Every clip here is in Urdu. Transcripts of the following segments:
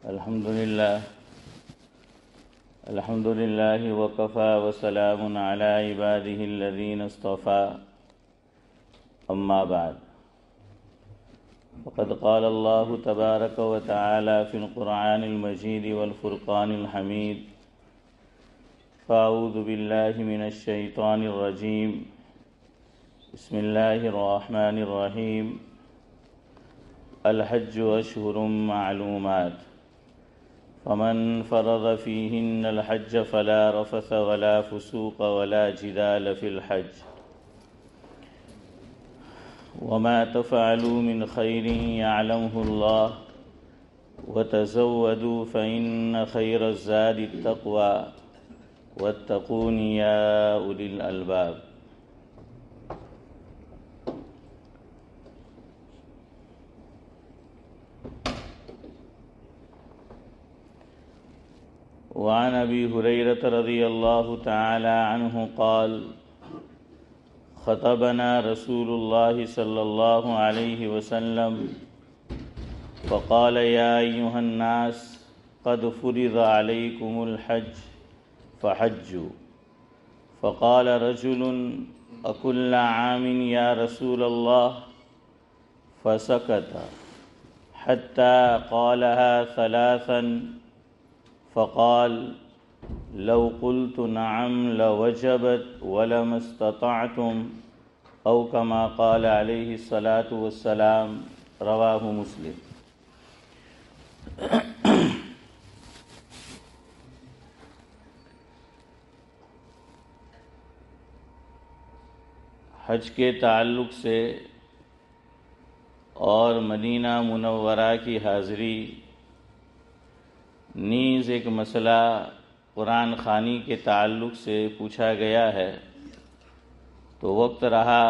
الحمد لله وكفى وسلام على عباده الذين اصطفى أما بعد فقد قال الله تبارك وتعالى في القرآن المجيد والفرقان الحميد فأعوذ بالله من الشيطان الرجيم بسم الله الرحمن الرحيم الحج أشهر معلومات فمن فرض فيهن الحج فلا رفث ولا فسوق ولا جدال في الحج وما تفعلوا من خير يعلمه الله وتزودوا فإن خير الزاد التقوى واتقون يا أولي الألباب. وعن ابی ہریرہ رضی اللہ تعالی عنہ قال خطبنا رسول اللہ صلی اللہ علیہ وسلم فقال یا ایہا الناس قد فرض علیکم الحج فحجوا فقال رجل اکل عام یا رسول اللہ فسکت حتی قالها ثلاثا فقال لو قلت نعم لوجبت ولما استطعتم او كما قال عليه الصلاة والسلام رواه مسلم. حج کے تعلق سے اور مدینہ منورہ کی حاضری نیز ایک مسئلہ قرآن خوانی کے تعلق سے پوچھا گیا ہے، تو وقت رہا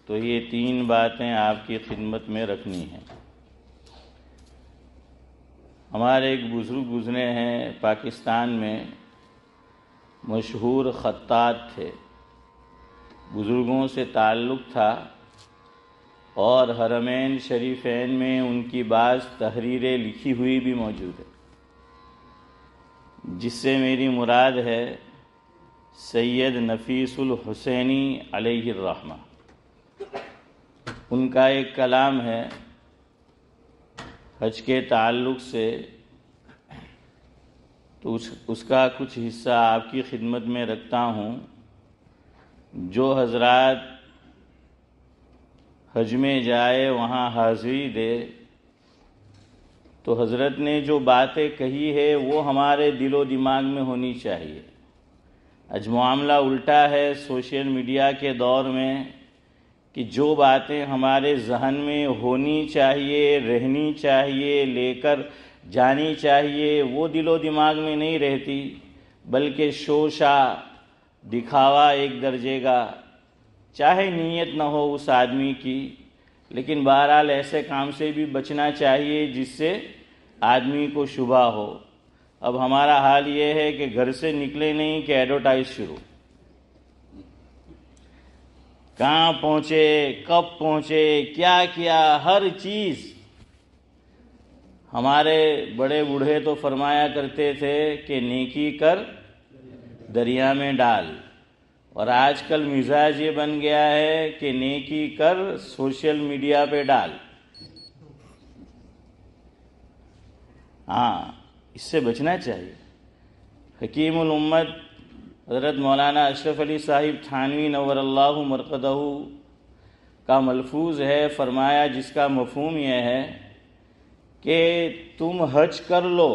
تو یہ 3 باتیں آپ کی خدمت میں رکھنی ہیں. ہمارے ایک بزرگ گزرے ہیں، پاکستان میں مشہور خطاط تھے، بزرگوں سے تعلق تھا اور حرمین شریفین میں ان کی بعض تحریریں لکھی ہوئی بھی موجود ہے، جس سے میری مراد ہے سید نفیس الحسینی علیہ الرحمہ. ان کا ایک کلام ہے حج کے تعلق سے، تو اس کا کچھ حصہ آپ کی خدمت میں رکھتا ہوں. جو حضرات حج میں جائے وہاں حاضری دے، تو حضرت نے جو باتیں کہی ہے وہ ہمارے دل و دماغ میں ہونی چاہیے. آج معاملہ الٹا ہے سوشل میڈیا کے دور میں کہ جو باتیں ہمارے ذہن میں ہونی چاہیے، رہنی چاہیے، لے کر جانی چاہیے، وہ دل و دماغ میں نہیں رہتی، بلکہ شوشا دکھاوا ایک درجے کا، چاہے نیت نہ ہو اس آدمی کی، لیکن بہرحال ایسے کام سے بھی بچنا چاہیے جس سے آدمی کو شبہ ہو. اب ہمارا حال یہ ہے کہ گھر سے نکلے نہیں کہ ایڈورٹائز شروع، کہاں پہنچے، کب پہنچے، کیا کیا، ہر چیز. ہمارے بڑے بوڑھے تو فرمایا کرتے تھے کہ نیکی کر دریا میں ڈال، اور آج کل مزاج یہ بن گیا ہے کہ نیکی کر سوشل میڈیا پہ ڈال. ہاں، اس سے بچنا چاہیے. حکیم الامت حضرت مولانا اشرف علی صاحب تھانوی نور اللہ مرقدہ کا ملفوظ ہے، فرمایا جس کا مفہوم یہ ہے کہ تم حج کر لو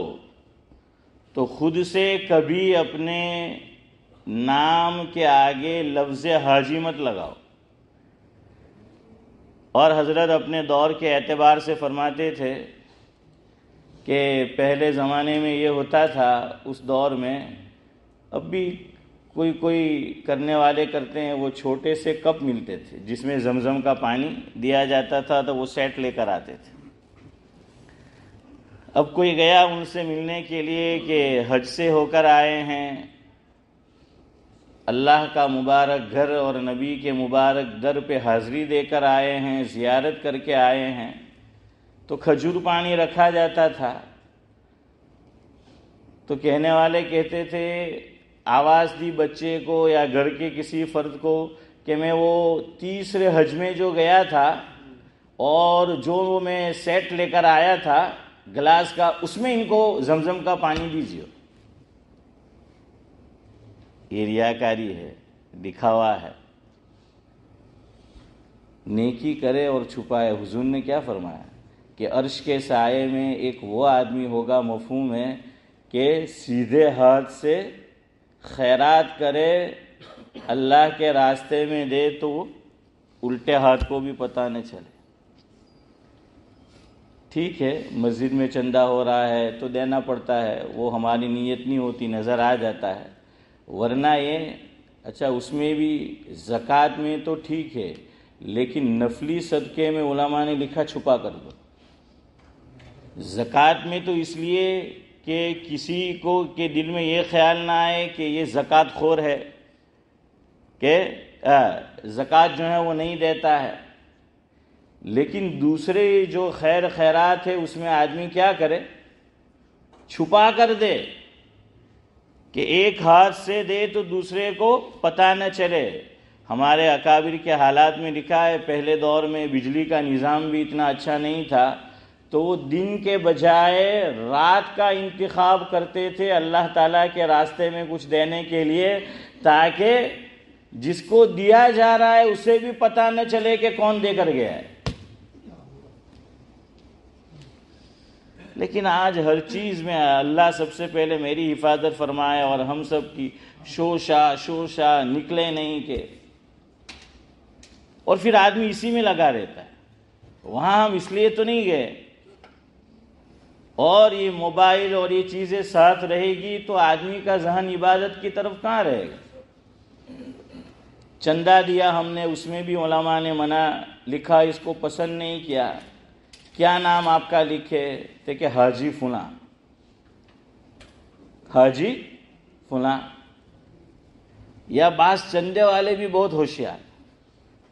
تو خود سے کبھی اپنے نام کے آگے لفظ حاجی مت لگاؤ. اور حضرت اپنے دور کے اعتبار سے فرماتے تھے کہ پہلے زمانے میں یہ ہوتا تھا، اس دور میں، اب بھی کوئی کرنے والے کرتے ہیں، وہ چھوٹے سے کپ ملتے تھے جس میں زمزم کا پانی دیا جاتا تھا، تو وہ سیٹ لے کر آتے تھے. اب کوئی گیا ان سے ملنے کے لیے کہ حج سے ہو کر آئے ہیں، اللہ کا مبارک گھر اور نبی کے مبارک در پہ حاضری دے کر آئے ہیں، زیارت کر کے آئے ہیں، تو کھجور پانی رکھا جاتا تھا. تو کہنے والے کہتے تھے، آواز دی بچے کو یا گھر کے کسی فرد کو کہ میں وہ تیسرے حج میں جو گیا تھا اور جو میں سیٹ لے کر آیا تھا گلاس کا، اس میں ان کو زمزم کا پانی دیجیے۔ یہ ریاکاری ہے، دکھاوا ہے۔ نیکی کرے اور چھپائے۔ حضور نے کیا فرمایا کہ عرش کے سائے میں ایک وہ آدمی ہوگا، مفہوم ہے کہ سیدھے ہاتھ سے خیرات کرے، اللہ کے راستے میں دے تو الٹے ہاتھ کو بھی پتہ نہ چلے۔ ٹھیک ہے، مسجد میں چندہ ہو رہا ہے تو دینا پڑتا ہے، وہ ہماری نیت نہیں ہوتی، نظر آ جاتا ہے، ورنہ یہ اچھا اس میں بھی زکوٰۃ میں تو ٹھیک ہے، لیکن نفلی صدقے میں علماء نے لکھا چھپا کر دو۔ زکوٰۃ میں تو اس لیے کہ کسی کو کے دل میں یہ خیال نہ آئے کہ یہ زکوٰۃ خور ہے، کہ زکوٰۃ جو ہے وہ نہیں دیتا ہے، لیکن دوسرے جو خیر خیرات ہے اس میں آدمی کیا کرے، چھپا کر دے کہ ایک ہاتھ سے دے تو دوسرے کو پتہ نہ چلے۔ ہمارے اکابر کے حالات میں لکھا ہے پہلے دور میں بجلی کا نظام بھی اتنا اچھا نہیں تھا، تو وہ دن کے بجائے رات کا انتخاب کرتے تھے اللہ تعالیٰ کے راستے میں کچھ دینے کے لیے، تاکہ جس کو دیا جا رہا ہے اسے بھی پتہ نہ چلے کہ کون دے کر گیا ہے۔ لیکن آج ہر چیز میں اللہ سب سے پہلے میری حفاظت فرمائے اور ہم سب کی شوشا نکلے نہیں کہ، اور پھر آدمی اسی میں لگا رہتا ہے۔ وہاں ہم اس لیے تو نہیں گئے، اور یہ موبائل اور یہ چیزیں ساتھ رہے گی تو آدمی کا ذہن عبادت کی طرف کہاں رہے گا۔ چندہ دیا ہم نے، اس میں بھی علماء نے منع لکھا، اس کو پسند نہیں کیا۔ کیا نام آپ کا لکھے تھے کہ حاجی فلاں، حاجی فلاں۔ یا بعض چندے والے بھی بہت ہوشیار،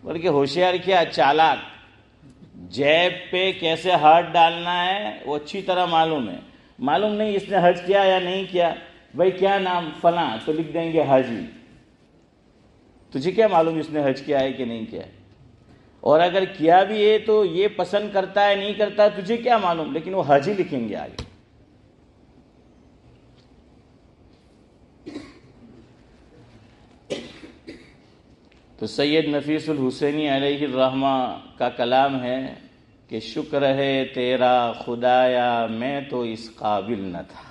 بلکہ ہوشیار کیا، چالاک، جیب پہ کیسے ہاتھ ڈالنا ہے وہ اچھی طرح معلوم ہے۔ معلوم نہیں اس نے حج کیا یا نہیں کیا، بھائی کیا نام، فلاں، تو لکھ دیں گے حاجی۔ تجھے کیا معلوم اس نے حج کیا ہے کہ نہیں کیا ہے، اور اگر کیا بھی ہے تو یہ پسند کرتا ہے نہیں کرتا ہے تجھے کیا معلوم، لیکن وہ حاجی لکھیں گے آگے۔ تو سید نفیس الحسینی علیہ الرحمہ کا کلام ہے کہ شکر ہے تیرا خدایا میں تو اس قابل نہ تھا۔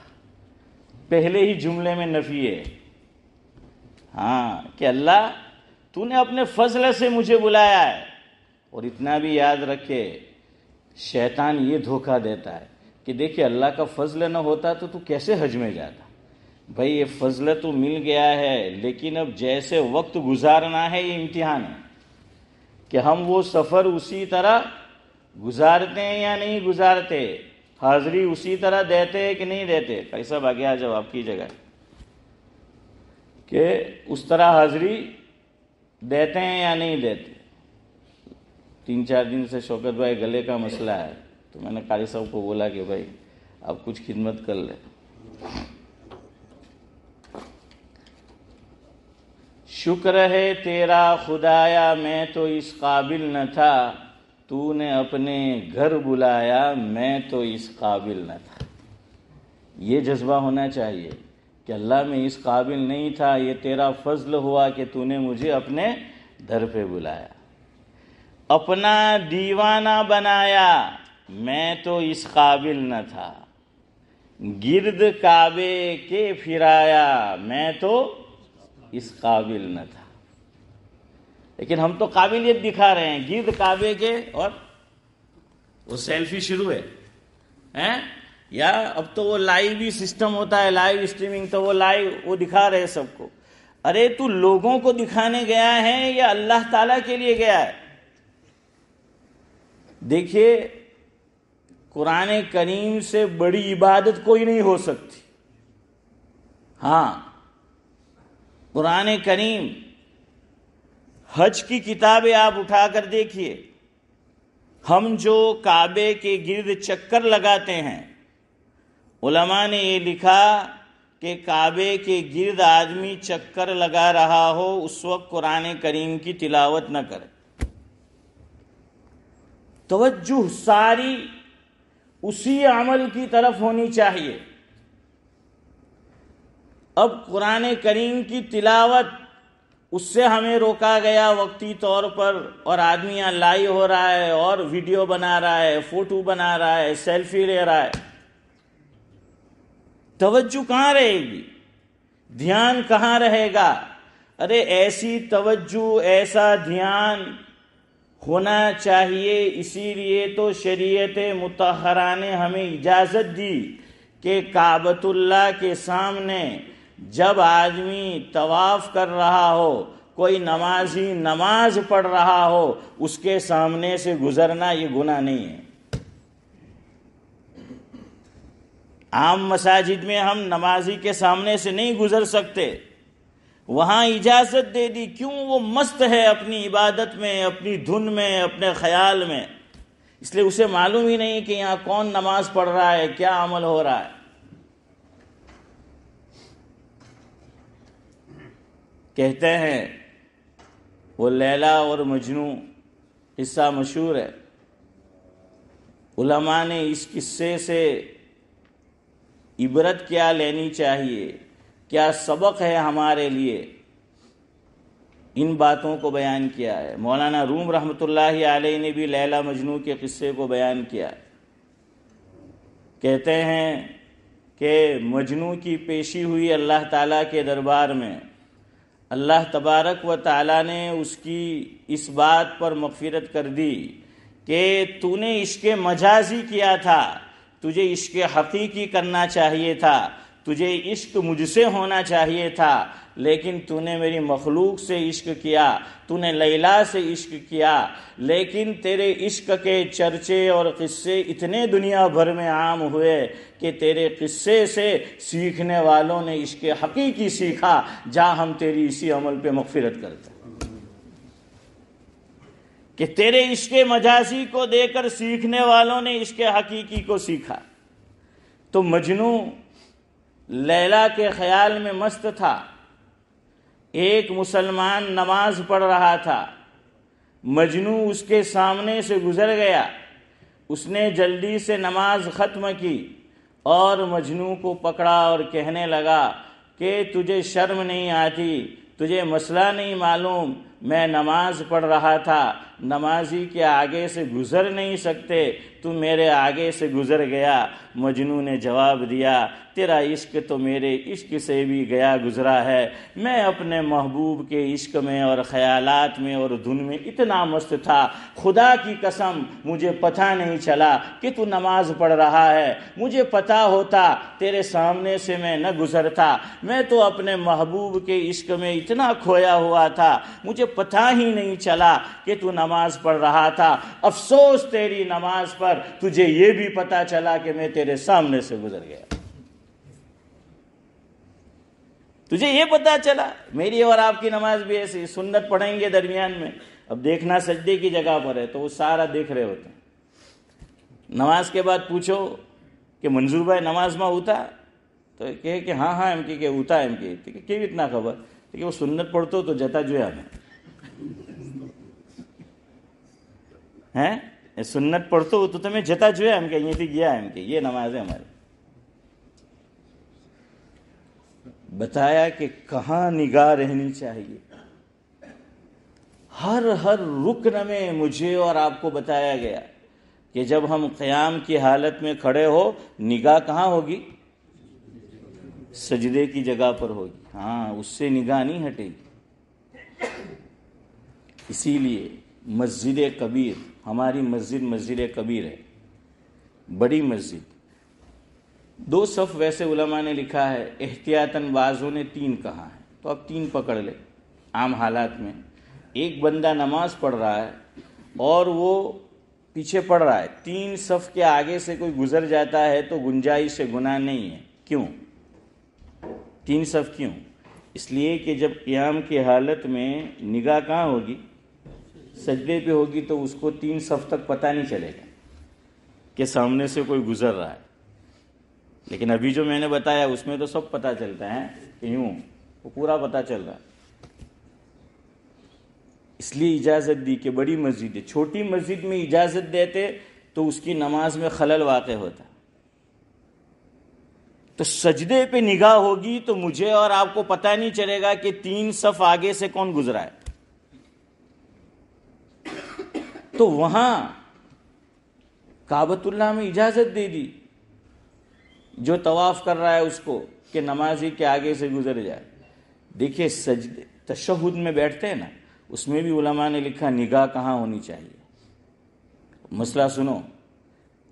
پہلے ہی جملے میں نفی ہے، ہاں، کہ اللہ تو نے اپنے فضل سے مجھے بلایا ہے۔ اور اتنا بھی یاد رکھے، شیطان یہ دھوکہ دیتا ہے کہ دیکھیں اللہ کا فضل نہ ہوتا تو کیسے حج میں جاتا۔ بھائی یہ فضل تو مل گیا ہے، لیکن اب جیسے وقت گزارنا ہے یہ امتحان ہے کہ ہم وہ سفر اسی طرح گزارتے ہیں یا نہیں گزارتے، حاضری اسی طرح دیتے ہیں کہ نہیں دیتے۔ پیسہ بھاگے آ جاؤ آپ کی جگہ، کہ اس طرح حاضری دیتے ہیں یا نہیں دیتے۔ 3-4 دن سے شوکت بھائی گلے کا مسئلہ ہے، تو میں نے قاری صاحب کو بولا کہ بھائی آپ کچھ خدمت کر لیں۔ شکر ہے تیرا خدایا میں تو اس قابل نہ تھا، تو نے اپنے گھر بلایا میں تو اس قابل نہ تھا۔ یہ جذبہ ہونا چاہیے کہ اللہ میں اس قابل نہیں تھا، یہ تیرا فضل ہوا کہ تو نے مجھے اپنے در پہ بلایا۔ اپنا دیوانہ بنایا میں تو اس قابل نہ تھا، گرد کعبے کے پھرایا میں تو اس قابل نہ تھا۔ لیکن ہم تو قابلیت دکھا رہے ہیں گرد کعبے کے، اور وہ سیلفی شروع ہے، یا اب تو وہ لائیو بھی سسٹم ہوتا ہے، لائیو اسٹریمنگ، تو وہ لائیو وہ دکھا رہے ہیں سب کو۔ ارے تو لوگوں کو دکھانے گیا ہے یا اللہ تعالیٰ کے لیے گیا ہے؟ دیکھیے قرآن کریم سے بڑی عبادت کوئی نہیں ہو سکتی۔ ہاں، قرآن کریم، حج کی کتابیں آپ اٹھا کر دیکھیے، ہم جو کعبے کے گرد چکر لگاتے ہیں، علماء نے یہ لکھا کہ کعبے کے گرد آدمی چکر لگا رہا ہو اس وقت قرآن کریم کی تلاوت نہ کرے. توجہ ساری اسی عمل کی طرف ہونی چاہیے. اب قرآن کریم کی تلاوت اس سے ہمیں روکا گیا وقتی طور پر، اور آدمی یہاں لائیو ہو رہا ہے اور ویڈیو بنا رہا ہے، فوٹو بنا رہا ہے، سیلفی لے رہا ہے. توجہ کہاں رہے گی؟ دھیان کہاں رہے گا؟ ارے ایسی توجہ، ایسا دھیان ہونا چاہیے. اسی لیے تو شریعت مطہرہ نے ہمیں اجازت دی کہ کعبۃ اللہ کے سامنے جب آدمی طواف کر رہا ہو، کوئی نمازی نماز پڑھ رہا ہو، اس کے سامنے سے گزرنا یہ گناہ نہیں ہے. عام مساجد میں ہم نمازی کے سامنے سے نہیں گزر سکتے، وہاں اجازت دے دی. کیوں؟ وہ مست ہے اپنی عبادت میں، اپنی دھن میں، اپنے خیال میں، اس لیے اسے معلوم ہی نہیں کہ یہاں کون نماز پڑھ رہا ہے، کیا عمل ہو رہا ہے. کہتے ہیں وہ لیلا اور مجنو قصہ مشہور ہے. علماء نے اس قصے سے عبرت کیا لینی چاہیے، کیا سبق ہے ہمارے لیے، ان باتوں کو بیان کیا ہے. مولانا روم رحمۃ اللہ علیہ نے بھی لیلا مجنو کے قصے کو بیان کیا. کہتے ہیں کہ مجنو کی پیشی ہوئی اللہ تعالیٰ کے دربار میں. اللہ تبارک و تعالیٰ نے اس کی اس بات پر مغفرت کر دی کہ تو نے عشق مجازی کیا تھا، تجھے عشق حقیقی کرنا چاہیے تھا، تجھے عشق مجھ سے ہونا چاہیے تھا، لیکن تو نے میری مخلوق سے عشق کیا، تو نے لیلا سے عشق کیا. لیکن تیرے عشق کے چرچے اور قصے اتنے دنیا بھر میں عام ہوئے کہ تیرے قصے سے سیکھنے والوں نے عشق حقیقی سیکھا. جا ہم تیری اسی عمل پہ مغفرت کرتے ہیں کہ تیرے عشق مجازی کو دے کر سیکھنے والوں نے عشق حقیقی کو سیکھا. تو مجنو لیلا کے خیال میں مست تھا. ایک مسلمان نماز پڑھ رہا تھا، مجنو اس کے سامنے سے گزر گیا. اس نے جلدی سے نماز ختم کی اور مجنو کو پکڑا اور کہنے لگا کہ تجھے شرم نہیں آتی، تجھے مسئلہ نہیں معلوم، میں نماز پڑھ رہا تھا، نمازی کے آگے سے گزر نہیں سکتے، تو میرے آگے سے گزر گیا. مجنو نے جواب دیا تیرا عشق تو میرے عشق سے بھی گیا گزرا ہے. میں اپنے محبوب کے عشق میں اور خیالات میں اور دھن میں اتنا مست تھا، خدا کی قسم مجھے پتہ نہیں چلا کہ تو نماز پڑھ رہا ہے. مجھے پتہ ہوتا تیرے سامنے سے میں نہ گزرتا. میں تو اپنے محبوب کے عشق میں اتنا کھویا ہوا تھا، مجھے پتہ ہی نہیں چلا کہ تو نماز پڑھ رہا تھا. افسوس تیری نماز پر، تجھے یہ بھی پتہ چلا کہ میں تیرے سامنے سے گزر گیا. تجھے یہ پتہ چلا. میری اور آپ کی نماز بھی ایسی، سنت پڑھیں گے درمیان میں، اب دیکھنا سجدے کی جگہ پر ہے تو وہ سارا دیکھ رہے ہوتے ہیں. نماز کے بعد پوچھو کہ منظور بھائی نماز میں ہوتا تو کہے کہ ہاں ہاں ایم کی کہ ہوتا ایم کی کہ اتنا خبر کہ وہ سنت پڑھتے تو جتا جو ہے ہمیں سنت پڑھتے ہو تو تمہیں جتا جو ہے ہم کہ یہ تھی گیا ایم کی یہ نماز ہے ہماری. بتایا کہ کہاں نگاہ رہنی چاہیے. ہر رکن میں مجھے اور آپ کو بتایا گیا کہ جب ہم قیام کی حالت میں کھڑے ہو نگاہ کہاں ہوگی؟ سجدے کی جگہ پر ہوگی. ہاں اس سے نگاہ نہیں ہٹے گی. اسی لیے مسجد کبیر، ہماری مسجد کبیر ہے، بڑی مسجد. 2 صف ویسے علماء نے لکھا ہے، احتیاطاً بعضوں نے 3 کہا ہے، تو اب 3 پکڑ لے. عام حالات میں ایک بندہ نماز پڑھ رہا ہے اور وہ پیچھے پڑھ رہا ہے، 3 صف کے آگے سے کوئی گزر جاتا ہے تو گنجائش گناہ نہیں ہے. کیوں 3 صف کیوں؟ اس لیے کہ جب قیام کی حالت میں نگاہ کہاں ہوگی؟ سجدے پہ ہوگی، تو اس کو 3 صف تک پتہ نہیں چلے گا کہ سامنے سے کوئی گزر رہا ہے. لیکن ابھی جو میں نے بتایا اس میں تو سب پتہ چلتا ہے کہ یوں وہ پورا پتہ چل رہا. اس لیے اجازت دی کہ بڑی مسجد ہے. چھوٹی مسجد میں اجازت دیتے تو اس کی نماز میں خلل واقع ہوتا. تو سجدے پہ نگاہ ہوگی تو مجھے اور آپ کو پتہ نہیں چلے گا کہ 3 صف آگے سے کون گزرا ہے. تو وہاں کعبۃ اللہ میں اجازت دے دی جو طواف کر رہا ہے اس کو کہ نمازی کے آگے سے گزر جائے. دیکھیے سجدے تشہد میں بیٹھتے ہیں نا, اس میں بھی علماء نے لکھا نگاہ کہاں ہونی چاہیے. مسئلہ سنو,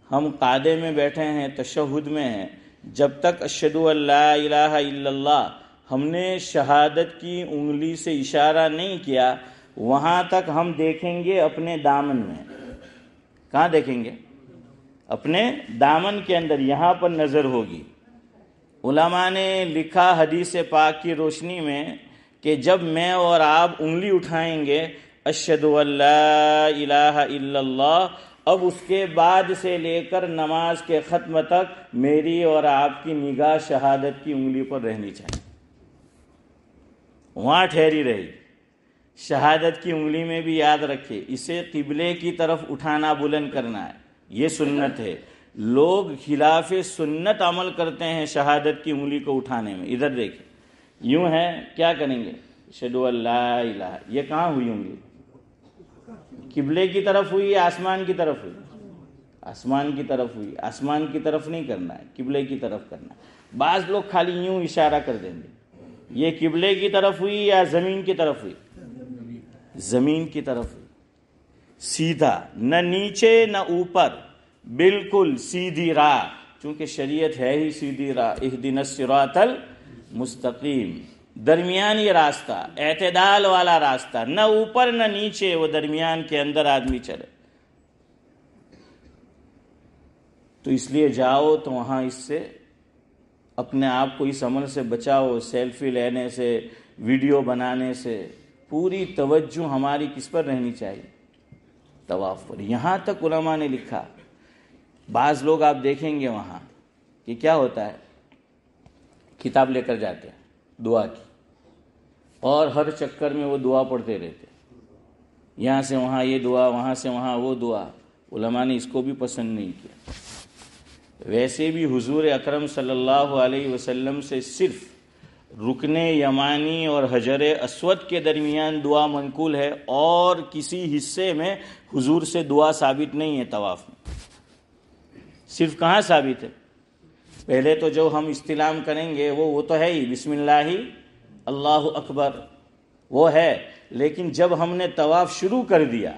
ہم قعدے میں بیٹھے ہیں, تشہد میں ہیں, جب تک اشہد ان لا الہ الا اللہ ہم نے شہادت کی انگلی سے اشارہ نہیں کیا, وہاں تک ہم دیکھیں گے اپنے دامن میں. کہاں دیکھیں گے؟ اپنے دامن کے اندر, یہاں پر نظر ہوگی. علماء نے لکھا حدیث پاک کی روشنی میں کہ جب میں اور آپ انگلی اٹھائیں گے اشہد ان لا الہ الا اللہ, اب اس کے بعد سے لے کر نماز کے ختم تک میری اور آپ کی نگاہ شہادت کی انگلی پر رہنی چاہیے, وہاں ٹھہری رہے گی. شہادت کی انگلی میں بھی یاد رکھے اسے قبلے کی طرف اٹھانا بلند کرنا ہے, یہ سنت ہے. لوگ خلاف سنت عمل کرتے ہیں شہادت کی انگلی کو اٹھانے میں. ادھر دیکھیں, یوں ہے, کیا کریں گے؟ اشہد ان لا الہ. یہ کہاں ہوئی انگلی؟ قبلے کی طرف ہوئی یا آسمان کی طرف ہوئی؟ آسمان کی طرف ہوئی. آسمان کی طرف نہیں کرنا ہے, قبلے کی طرف کرنا ہے. بعض لوگ خالی یوں اشارہ کر دیں گے. یہ قبلے کی طرف ہوئی یا زمین کی طرف ہوئی؟ زمین کی طرف ہوئی. سیدھا, نہ نیچے نہ اوپر, بالکل سیدھی راہ. چونکہ شریعت ہے ہی سیدھی راہ, اہدنا الصراط المستقیم, درمیانی راستہ, اعتدال والا راستہ, نہ اوپر نہ نیچے, وہ درمیان کے اندر آدمی چلے. تو اس لیے جاؤ تو وہاں اس سے اپنے آپ کو اس عمل سے بچاؤ, سیلفی لینے سے, ویڈیو بنانے سے. پوری توجہ ہماری کس پر رہنی چاہیے؟ طواف پر. یہاں تک علماء نے لکھا, بعض لوگ آپ دیکھیں گے وہاں کہ کیا ہوتا ہے, کتاب لے کر جاتے ہیں دعا کی, اور ہر چکر میں وہ دعا پڑھتے رہتے, یہاں سے وہاں یہ دعا, وہاں سے وہاں وہ دعا. علماء نے اس کو بھی پسند نہیں کیا. ویسے بھی حضور اکرم صلی اللہ علیہ وسلم سے صرف رکن یمانی اور حجر اسود کے درمیان دعا منقول ہے, اور کسی حصے میں حضور سے دعا ثابت نہیں ہے طواف میں. صرف کہاں ثابت ہے؟ پہلے تو جو ہم استلام کریں گے وہ تو ہے ہی, بسم اللہ اللہ اکبر, وہ ہے. لیکن جب ہم نے طواف شروع کر دیا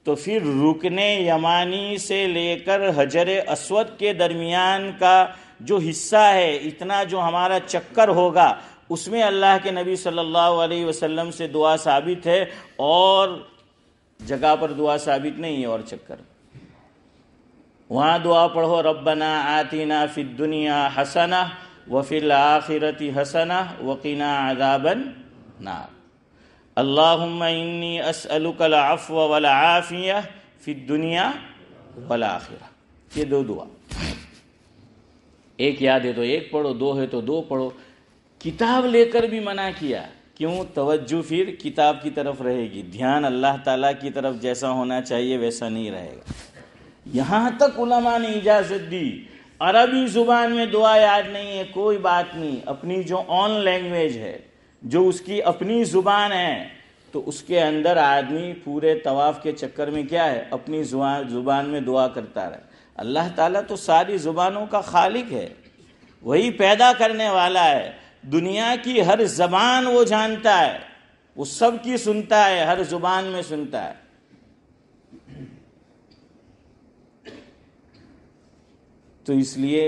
تو پھر رکن یمانی سے لے کر حجر اسود کے درمیان کا جو حصہ ہے, اتنا جو ہمارا چکر ہوگا, اس میں اللہ کے نبی صلی اللہ علیہ وسلم سے دعا ثابت ہے, اور جگہ پر دعا ثابت نہیں ہے. اور چکر وہاں دعا پڑھو, ربنا آتنا فی الدنیا حسنہ وفی الآخرۃ حسنہ وقنا عذاب النار, اللہم انی اسألک العفو والعافیہ فی الدنیا والآخرہ. یہ 2 دعا, ایک یاد ہے تو ایک پڑھو, 2 ہے تو 2 پڑھو. کتاب لے کر بھی منع کیا, کیوں؟ توجہ پھر کتاب کی طرف رہے گی, دھیان اللہ تعالیٰ کی طرف جیسا ہونا چاہیے ویسا نہیں رہے گا. یہاں تک علماء نے اجازت دی. عربی زبان میں دعا یاد نہیں ہے, کوئی بات نہیں, اپنی جو آن لینگویج ہے, جو اس کی اپنی زبان ہے, تو اس کے اندر آدمی پورے طواف کے چکر میں کیا ہے, اپنی زبان میں دعا کرتا رہے. اللہ تعالیٰ تو ساری زبانوں کا خالق ہے, وہی پیدا کرنے والا ہے. دنیا کی ہر زبان وہ جانتا ہے, وہ سب کی سنتا ہے, ہر زبان میں سنتا ہے. تو اس لیے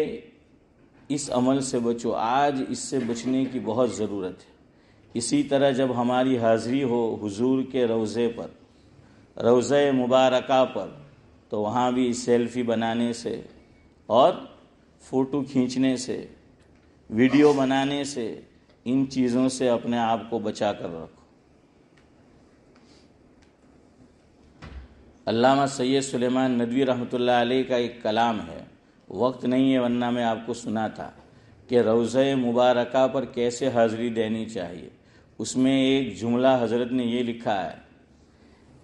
اس عمل سے بچو, آج اس سے بچنے کی بہت ضرورت ہے. اسی طرح جب ہماری حاضری ہو حضور کے روضے پر, روضہ مبارکہ پر, تو وہاں بھی سیلفی بنانے سے اور فوٹو کھینچنے سے, ویڈیو بنانے سے, ان چیزوں سے اپنے آپ کو بچا کر رکھو. علامہ سید سلیمان ندوی رحمۃ اللہ علیہ کا ایک کلام ہے, وقت نہیں ہے ورنہ میں آپ کو سنا تھا کہ روضہ مبارکہ پر کیسے حاضری دینی چاہیے. اس میں ایک جملہ حضرت نے یہ لکھا ہے،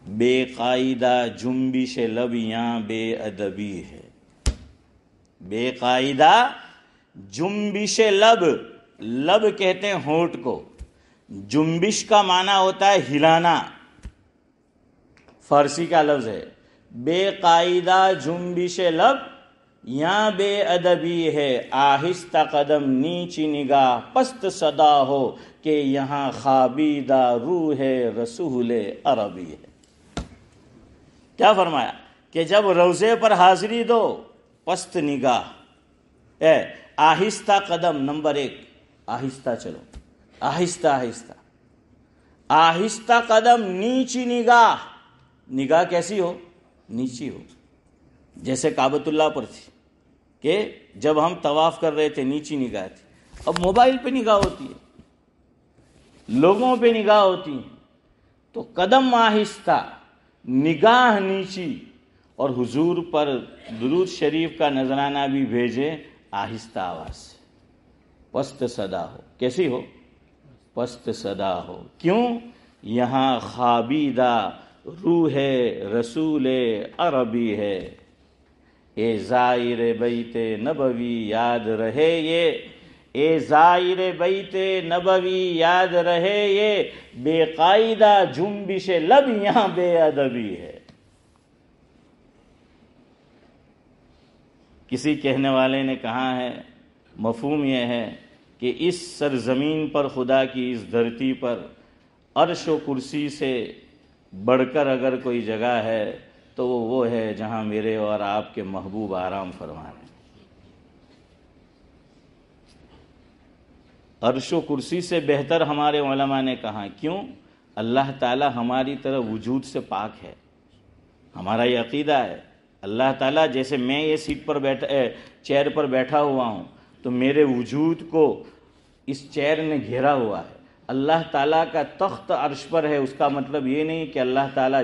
بے قاعدہ جنبش لب یاں بے ادبی ہے. بے قاعدہ جنبش لب، لب کہتے ہیں ہونٹ کو، جنبش کا معنی ہوتا ہے ہلانا، فارسی کا لفظ ہے. بے قاعدہ جنبش لب یاں بے ادبی ہے، آہستہ قدم نیچی نگاہ پست صدا ہو، کہ یہاں خوابیدہ روح رسول عربی ہے. کیا فرمایا کہ جب روضے پر حاضری دو پست نگاہ، آہستہ قدم، نمبر 1 آہستہ چلو، آہستہ آہستہ، آہستہ قدم، نیچی نگاہ. نگاہ کیسی ہو؟ نیچی ہو، جیسے کعبۃ اللہ پر تھی کہ جب ہم طواف کر رہے تھے نیچی نگاہ تھی. اب موبائل پہ نگاہ ہوتی ہے، لوگوں پہ نگاہ ہوتی ہے، تو قدم آہستہ، نگاہ نیچی. اور حضور پر درود شریف کا نذرانہ بھی بھیجے آہستہ آواز سے، پست صدا ہو. کیسی ہو؟ پست صدا ہو. کیوں؟ یہاں خوابیدہ روح رسول عربی ہے. اے زائر بیت نبوی یاد رہے یہ، اے زائر بیت نبوی یاد رہے یہ، بے قاعدہ جنبش لب یہاں بے ادبی ہے. کسی کہنے والے نے کہا ہے، مفہوم یہ ہے کہ اس سرزمین پر، خدا کی اس دھرتی پر، عرش و کرسی سے بڑھ کر اگر کوئی جگہ ہے تو وہ ہے جہاں میرے اور آپ کے محبوب آرام فرما رہے ہیں. عرش و کرسی سے بہتر ہمارے علماء نے کہا. کیوں؟ اللہ تعالی ہماری طرح وجود سے پاک ہے. ہمارا یہ عقیدہ ہے، اللہ تعالیٰ جیسے میں یہ سیٹ پر بیٹھا، چیئر پر بیٹھا ہوا ہوں، تو میرے وجود کو اس چیئر نے گھیرا ہوا ہے. اللہ تعالیٰ کا تخت عرش پر ہے. اس کا مطلب یہ نہیں کہ اللہ تعالیٰ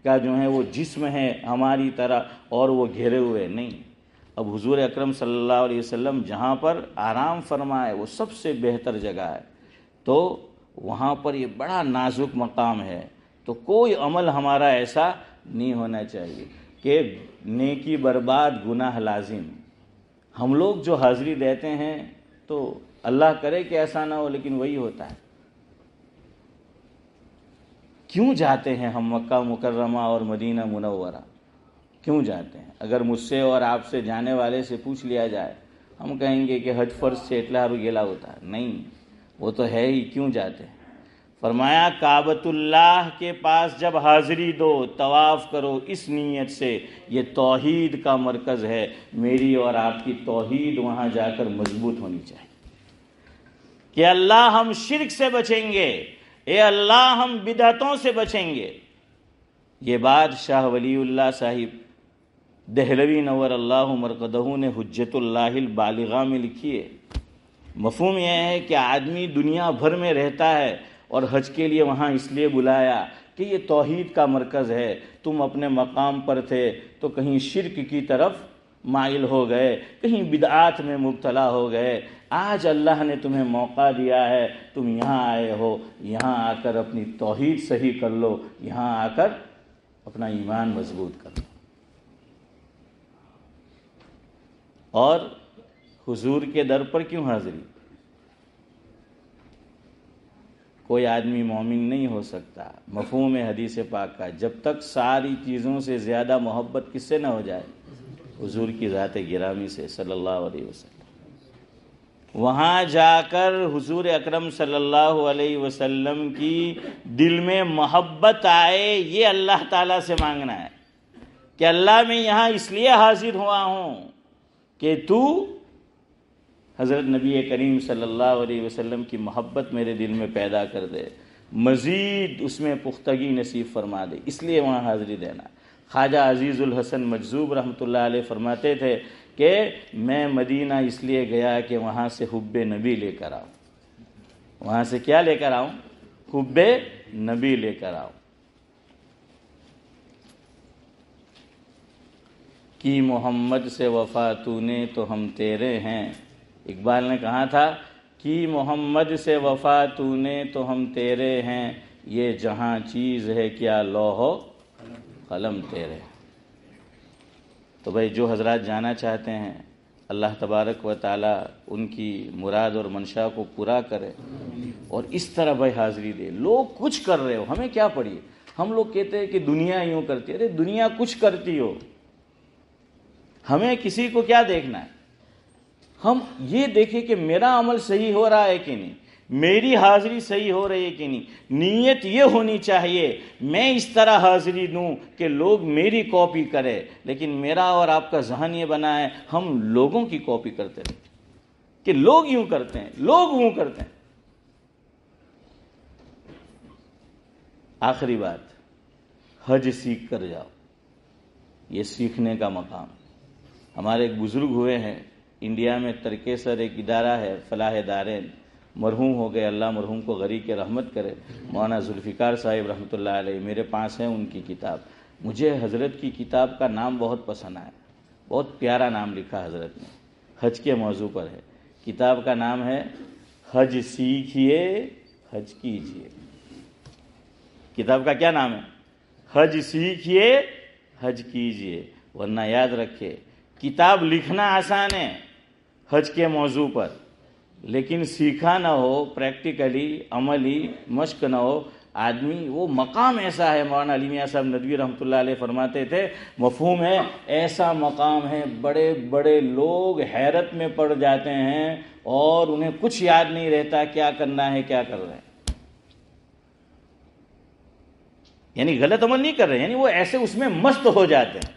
کا جو ہے وہ جسم ہے ہماری طرح اور وہ گھیرے ہوئے، نہیں. اب حضور اکرم صلی اللہ علیہ وسلم جہاں پر آرام فرمائے وہ سب سے بہتر جگہ ہے، تو وہاں پر یہ بڑا نازک مقام ہے. تو کوئی عمل ہمارا ایسا نہیں ہونا چاہیے کہ نیکی برباد گناہ لازم. ہم لوگ جو حاضری دیتے ہیں تو اللہ کرے کہ ایسا نہ ہو، لیکن وہی ہوتا ہے. کیوں جاتے ہیں ہم مکہ مکرمہ اور مدینہ منورہ؟ کیوں جاتے ہیں؟ اگر مجھ سے اور آپ سے جانے والے سے پوچھ لیا جائے، ہم کہیں گے کہ حج فرض سے اٹلارو گیلا ہوتا ہے. نہیں، وہ تو ہے ہی. کیوں جاتے ہیں؟ فرمایا کعبۃ اللہ کے پاس جب حاضری دو، طواف کرو اس نیت سے، یہ توحید کا مرکز ہے. میری اور آپ کی توحید وہاں جا کر مضبوط ہونی چاہیے کہ اللہ ہم شرک سے بچیں گے، اے اللہ ہم بدعتوں سے بچیں گے. یہ بات شاہ ولی اللہ صاحب دہلوی نور اللہ مرقدہ نے حجت اللہ البالغہ میں لکھی ہے. مفہوم یہ ہے کہ آدمی دنیا بھر میں رہتا ہے اور حج کے لیے وہاں اس لیے بلایا کہ یہ توحید کا مرکز ہے. تم اپنے مقام پر تھے تو کہیں شرک کی طرف مائل ہو گئے، کہیں بدعات میں مبتلا ہو گئے. آج اللہ نے تمہیں موقع دیا ہے، تم یہاں آئے ہو، یہاں آ کر اپنی توحید صحیح کر لو، یہاں آ کر اپنا ایمان مضبوط کر لو. اور حضور کے در پر کیوں حاضری؟ کوئی آدمی مومن نہیں ہو سکتا، مفہوم حدیث پاک کا، جب تک ساری چیزوں سے زیادہ محبت کس سے نہ ہو جائے؟ حضور کی ذات گرامی سے صلی اللہ علیہ وسلم. وہاں جا کر حضور اکرم صلی اللہ علیہ وسلم کی دل میں محبت آئے، یہ اللہ تعالیٰ سے مانگنا ہے کہ اللہ میں یہاں اس لیے حاضر ہوا ہوں کہ تو حضرت نبی کریم صلی اللہ علیہ وسلم کی محبت میرے دل میں پیدا کر دے، مزید اس میں پختگی نصیب فرما دے، اس لیے وہاں حاضری دینا. خواجہ عزیز الحسن مجذوب رحمۃ اللہ علیہ فرماتے تھے کہ میں مدینہ اس لیے گیا کہ وہاں سے حب نبی لے کر آؤں. وہاں سے کیا لے کر آؤں؟ حب نبی لے کر آؤں. کی محمد سے وفا تو نے تو ہم تیرے ہیں. اقبال نے کہا تھا کی محمد سے وفا تو نے تو ہم تیرے ہیں، یہ جہاں چیز ہے کیا لوح و قلم تیرے. تو بھائی جو حضرات جانا چاہتے ہیں اللہ تبارک و تعالیٰ ان کی مراد اور منشا کو پورا کرے، اور اس طرح بھائی حاضری دے. لوگ کچھ کر رہے ہو، ہمیں کیا پڑی؟ ہم لوگ کہتے ہیں کہ دنیا یوں کرتی ہے. ارے دنیا کچھ کرتی ہو، ہمیں کسی کو کیا دیکھنا ہے؟ ہم یہ دیکھیں کہ میرا عمل صحیح ہو رہا ہے کہ نہیں، میری حاضری صحیح ہو رہی ہے کہ نہیں. نیت یہ ہونی چاہیے میں اس طرح حاضری دوں کہ لوگ میری کاپی کرے، لیکن میرا اور آپ کا ذہن یہ بنا ہے ہم لوگوں کی کاپی کرتے رہتے کہ لوگ یوں کرتے ہیں، لوگ وہ کرتے ہیں. آخری بات، حج سیکھ کر جاؤ. یہ سیکھنے کا مقام. ہمارے ایک بزرگ ہوئے ہیں انڈیا میں، ترکیسر ایک ادارہ ہے فلاح دارین، مرحوم ہو گئے، اللہ مرحوم کو غری کے رحمت کرے. مولانا ذوالفقار صاحب رحمۃ اللہ علیہ، میرے پاس ہے ان کی کتاب. مجھے حضرت کی کتاب کا نام بہت پسند آیا، بہت پیارا نام لکھا حضرت نے، حج کے موضوع پر ہے. کتاب کا نام ہے حج سیکھیے حج کیجیے. کتاب کا کیا نام ہے؟ حج سیکھیے حج کیجیے. ورنہ یاد رکھے کتاب لکھنا آسان ہے حج کے موضوع پر، لیکن سیکھا نہ ہو، پریکٹیکلی عملی مشق نہ ہو آدمی، وہ مقام ایسا ہے. مولانا علی میاں صاحب ندوی رحمۃ اللہ علیہ فرماتے تھے، مفہوم ہے ایسا مقام ہے بڑے بڑے لوگ حیرت میں پڑ جاتے ہیں اور انہیں کچھ یاد نہیں رہتا کیا کرنا ہے کیا کر رہے ہیں. یعنی غلط عمل نہیں کر رہے، یعنی وہ ایسے اس میں مست ہو جاتے ہیں.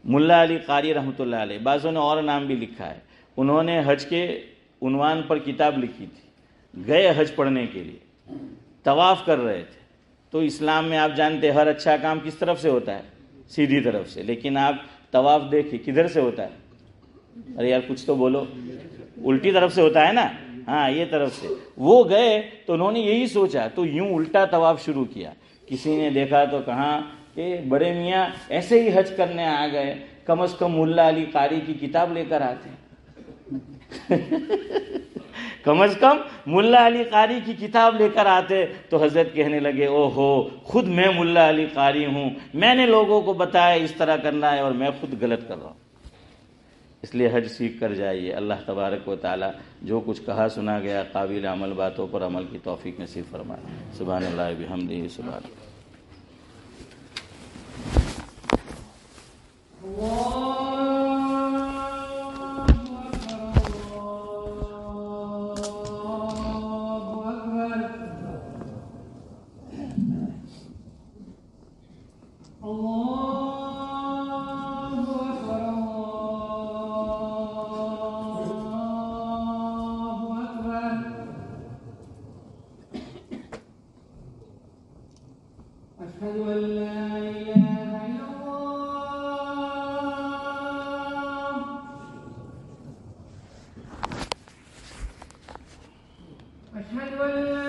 ملا علی قاری رحمۃ اللہ علیہ، بعضوں نے اور نام بھی لکھا ہے، انہوں نے حج کے عنوان پر کتاب لکھی تھی. گئے حج پڑھنے کے لیے، طواف کر رہے تھے. تو اسلام میں آپ جانتے ہر اچھا کام کس طرف سے ہوتا ہے؟ سیدھی طرف سے. لیکن آپ طواف دیکھیں کدھر سے ہوتا ہے؟ ارے یار کچھ تو بولو، الٹی طرف سے ہوتا ہے نا. ہاں یہ طرف سے. وہ گئے تو انہوں نے یہی سوچا تو یوں الٹا طواف شروع کیا. کسی نے دیکھا تو کہا کہ بڑے میاں ایسے ہی حج کرنے آ گئے، کم از کم ملا علی قاری کی کتاب لے کر آتے. کم از کم ملا علی قاری کی کتاب لے کر آتے. تو حضرت کہنے لگے او ہو، خود میں ملا علی قاری ہوں، میں نے لوگوں کو بتایا اس طرح کرنا ہے اور میں خود غلط کر رہا ہوں. اس لیے حج سیکھ کر جائیے. اللہ تبارک و تعالی جو کچھ کہا سنا گیا قابل عمل باتوں پر عمل کی توفیق نصیب فرمائے. سبحان اللہ بحمدہ. سبحان اللہ. أشهد أن لا